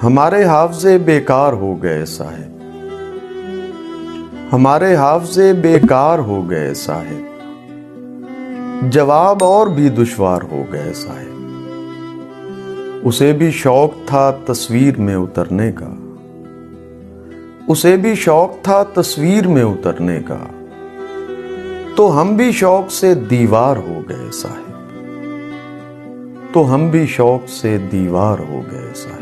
ہمارے حافظے بیکار ہو گئے صاحب، ہمارے حافظے بیکار ہو گئے صاحب، جواب اور بھی دشوار ہو گئے صاحب۔ اسے بھی شوق تھا تصویر میں اترنے کا، اسے بھی شوق تھا تصویر میں اترنے کا، تو ہم بھی شوق سے دیوار ہو گئے صاحب، تو ہم بھی شوق سے دیوار ہو گئے صاحب۔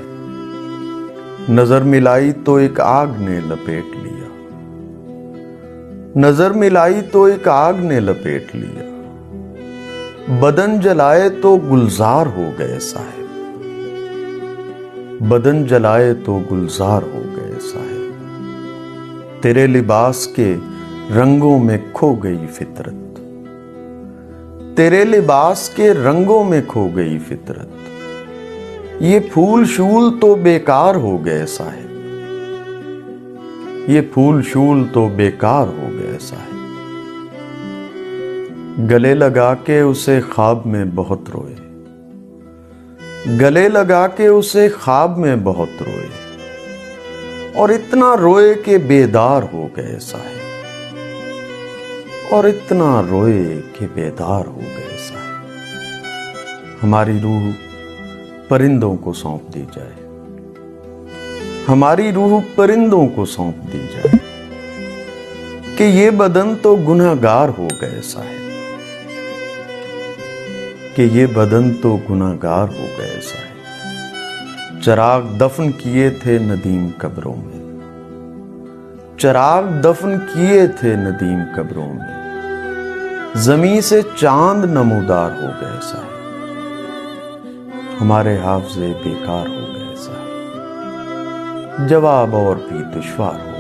نظر ملائی تو ایک آگ نے لپیٹ لیا، نظر ملائی تو ایک آگ نے لپیٹ لیا، بدن جلائے تو گلزار ہو گئے صاحب، بدن جلائے تو گلزار ہو گئے صاحب۔ تیرے لباس کے رنگوں میں کھو گئی فطرت، تیرے لباس کے رنگوں میں کھو گئی فطرت، یہ پھول شول تو بیکار ہو گئے صاحب، یہ پھول شول تو بیکار ہو گئے صاحب۔ گلے لگا کے اسے خواب میں بہت روئے، گلے لگا کے اسے خواب میں بہت روئے، اور اتنا روئے کہ بیدار ہو گئے صاحب، اور اتنا روئے کہ بیدار ہو گئے صاحب۔ ہماری روح پرندوں کو سونپ دی جائے، ہماری روح پرندوں کو سونپ دی جائے، کہ یہ بدن تو گنہگار ہو گئے صاحب، کہ یہ بدن تو گنہگار ہو گئے صاحب۔ چراغ دفن کیے تھے ندیم قبروں میں، چراغ دفن کیے تھے ندیم قبروں میں، زمیں سے چاند نمودار ہو گئے صاحب، ہمارے حافظے بیکار ہو گئے صاحب، جواب اور بھی دشوار ہو